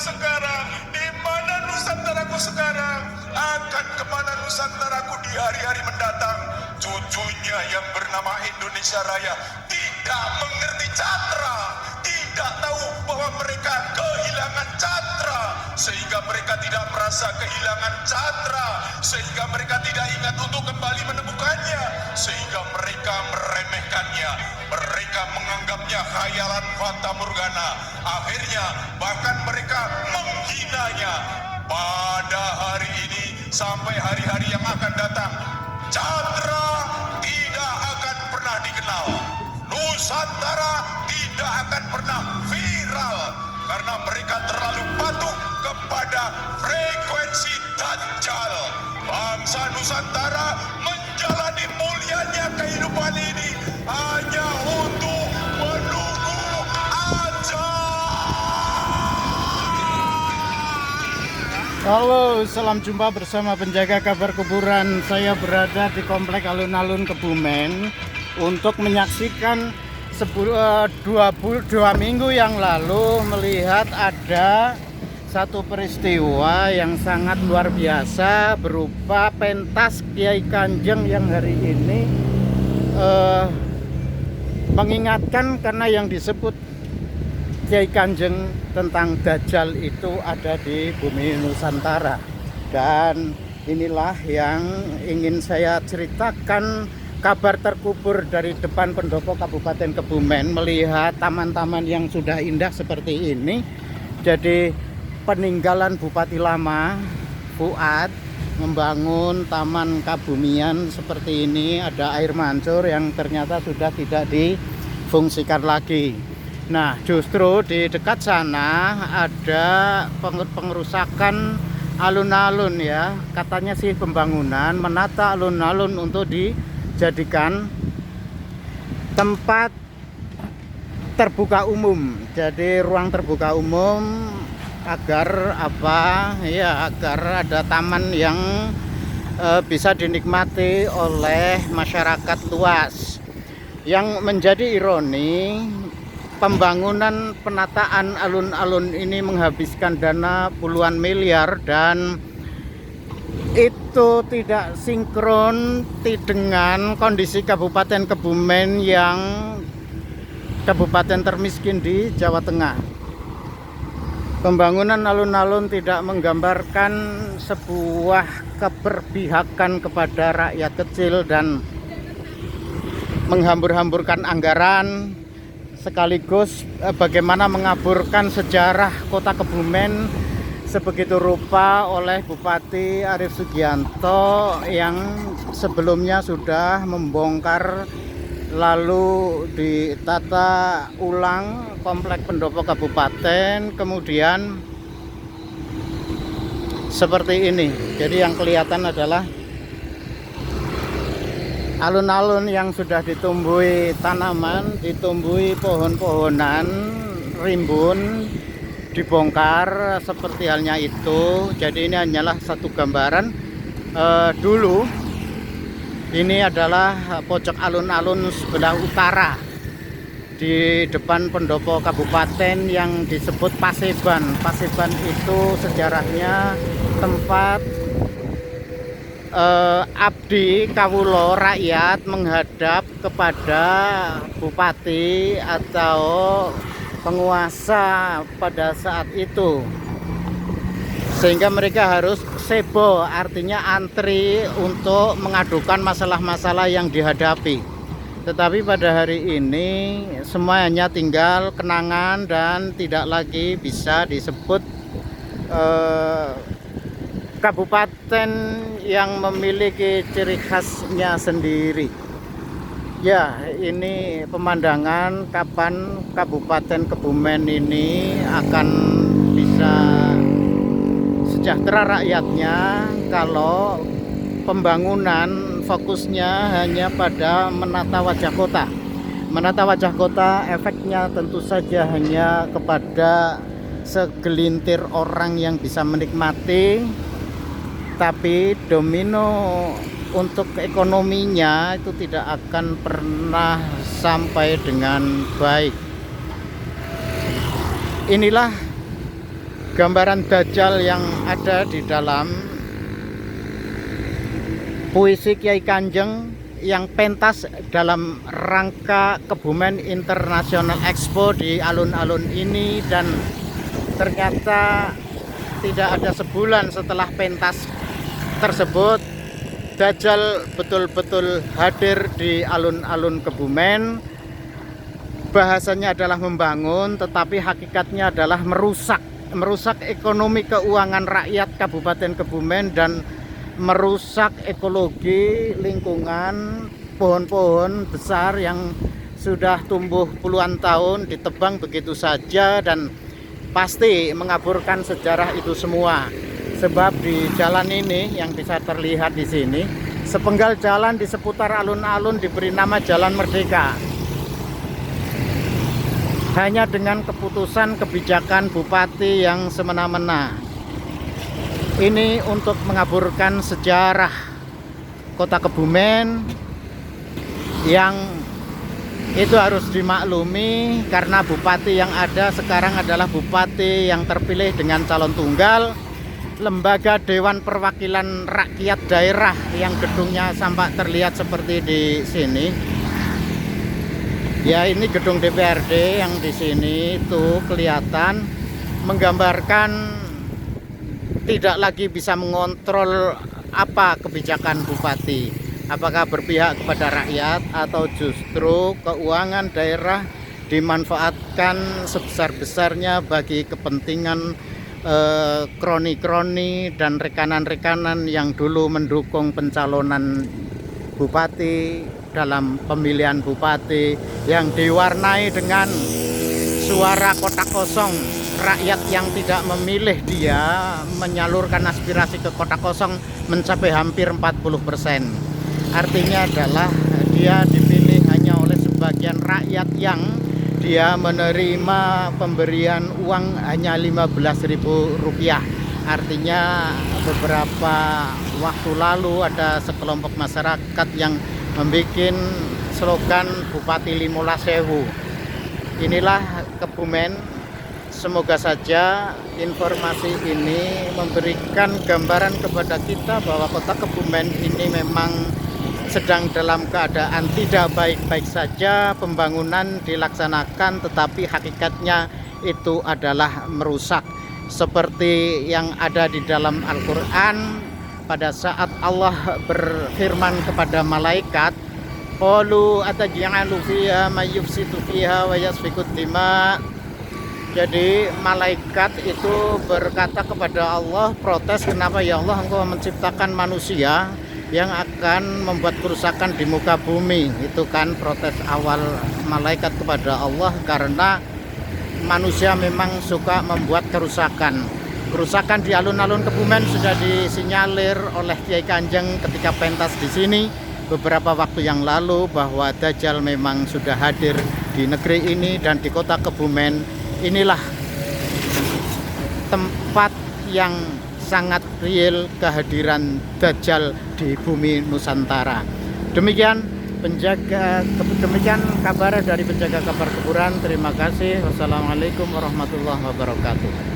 sekarang? Di mana Nusantaraku sekarang? Akan kemana Nusantaraku di hari-hari mendatang? Cucunya yang bernama Indonesia Raya tidak mengerti catra, tidak tahu bahwa mereka kehilangan catra, sehingga mereka tidak merasa kehilangan catra, sehingga mereka tidak ingat untuk kembali menemukannya, sehingga mereka meremehkannya, mereka menganggapnya khayalan fata morgana, akhirnya bahkan mereka menghinanya. Pada hari ini sampai hari-hari yang akan datang, catra tidak akan pernah dikenal, Nusantara tidak akan pernah viral, karena mereka terlalu patuh kepada frekuensi Dajjal. Bangsa Nusantara menjalani mulianya kehidupan ini hanya untuk menunggu aja. Halo, salam jumpa bersama penjaga kabar kuburan. Saya berada di Komplek Alun-Alun Kebumen untuk menyaksikan 2 minggu yang lalu melihat ada satu peristiwa yang sangat luar biasa berupa pentas Kiai Kanjeng yang hari ini mengingatkan, karena yang disebut Kiai Kanjeng tentang Dajjal itu ada di bumi Nusantara. Dan inilah yang ingin saya ceritakan, kabar terkubur dari depan pendopo Kabupaten Kebumen, melihat taman-taman yang sudah indah seperti ini. Jadi peninggalan Bupati lama Fuad membangun taman kabumian seperti ini. Ada air mancur yang ternyata sudah tidak difungsikan lagi. Nah, justru di dekat sana ada pengerusakan alun-alun ya. Katanya sih pembangunan, menata alun-alun untuk dijadikan tempat terbuka umum. Jadi ruang terbuka umum agar agar ada taman yang bisa dinikmati oleh masyarakat luas. Yang menjadi ironi, pembangunan penataan alun-alun ini menghabiskan dana puluhan miliar, dan itu tidak sinkron dengan kondisi Kabupaten Kebumen yang kabupaten termiskin di Jawa Tengah. Pembangunan alun-alun tidak menggambarkan sebuah keberpihakan kepada rakyat kecil dan menghambur-hamburkan anggaran, sekaligus bagaimana mengaburkan sejarah kota Kebumen sebegitu rupa oleh Bupati Arief Sugianto yang sebelumnya sudah membongkar lalu ditata ulang komplek pendopo kabupaten, kemudian seperti ini. Jadi yang kelihatan adalah alun-alun yang sudah ditumbuhi tanaman, ditumbuhi pohon-pohonan, rimbun, dibongkar seperti halnya itu. Jadi ini hanyalah satu gambaran. Dulu ini adalah pojok alun-alun sebelah utara di depan pendopo kabupaten yang disebut Paseban. Paseban itu sejarahnya tempat abdi kawulo rakyat menghadap kepada bupati atau penguasa pada saat itu, sehingga mereka harus sebo, artinya antri untuk mengadukan masalah-masalah yang dihadapi. Tetapi pada hari ini semua hanya tinggal kenangan dan tidak lagi bisa disebut kabupaten yang memiliki ciri khasnya sendiri. Ya, ini pemandangan kapan Kabupaten Kebumen ini akan bisa sejahtera rakyatnya kalau pembangunan fokusnya hanya pada menata wajah kota. Menata wajah kota efeknya tentu saja hanya kepada segelintir orang yang bisa menikmati, tapi domino untuk ekonominya itu tidak akan pernah sampai dengan baik. Inilah gambaran Dajjal yang ada di dalam puisi Kiai Kanjeng yang pentas dalam rangka Kebumen International Expo di alun-alun ini, dan ternyata tidak ada sebulan setelah pentas tersebut Dajjal betul-betul hadir di alun-alun Kebumen. Bahasanya adalah membangun, tetapi hakikatnya adalah merusak ekonomi keuangan rakyat Kabupaten Kebumen dan merusak ekologi lingkungan. Pohon-pohon besar yang sudah tumbuh puluhan tahun ditebang begitu saja, dan pasti mengaburkan sejarah itu semua. Sebab di jalan ini yang bisa terlihat di sini, sepenggal jalan di seputar alun-alun diberi nama Jalan Merdeka. Hanya dengan keputusan kebijakan bupati yang semena-mena. Ini untuk mengaburkan sejarah Kota Kebumen yang itu harus dimaklumi, karena bupati yang ada sekarang adalah bupati yang terpilih dengan calon tunggal. Lembaga Dewan Perwakilan Rakyat Daerah yang gedungnya sampai terlihat seperti di sini. Ya, ini gedung DPRD yang di sini itu kelihatan menggambarkan tidak lagi bisa mengontrol apa kebijakan bupati. Apakah berpihak kepada rakyat atau justru keuangan daerah dimanfaatkan sebesar-besarnya bagi kepentingan kroni-kroni dan rekanan-rekanan yang dulu mendukung pencalonan bupati dalam pemilihan bupati yang diwarnai dengan suara kotak kosong. Rakyat yang tidak memilih dia menyalurkan aspirasi ke kotak kosong mencapai hampir 40%. Artinya adalah dia dipilih hanya oleh sebagian rakyat yang dia menerima pemberian uang hanya Rp15.000. Artinya beberapa waktu lalu ada sekelompok masyarakat yang membuat slogan Bupati 15.000. Inilah Kebumen. Semoga saja informasi ini memberikan gambaran kepada kita bahwa Kota Kebumen ini memang sedang dalam keadaan tidak baik-baik saja. Pembangunan dilaksanakan, tetapi hakikatnya itu adalah merusak. Seperti yang ada di dalam Al-Quran pada saat Allah berfirman kepada malaikat, qalu ataj'alu fiha may yufsidu fiha wa yasfikud dima. Jadi malaikat itu berkata kepada Allah, protes, kenapa ya Allah engkau menciptakan manusia yang akan membuat kerusakan di muka bumi. Itu kan protes awal malaikat kepada Allah, karena manusia memang suka membuat kerusakan. Kerusakan di alun-alun Kebumen sudah disinyalir oleh Kiai Kanjeng ketika pentas di sini beberapa waktu yang lalu, bahwa Dajjal memang sudah hadir di negeri ini dan di Kota Kebumen. Inilah tempat yang sangat real kehadiran Dajjal di bumi Nusantara. Demikian kabar dari penjaga kabar kuburan. Terima kasih. Wassalamualaikum warahmatullahi wabarakatuh.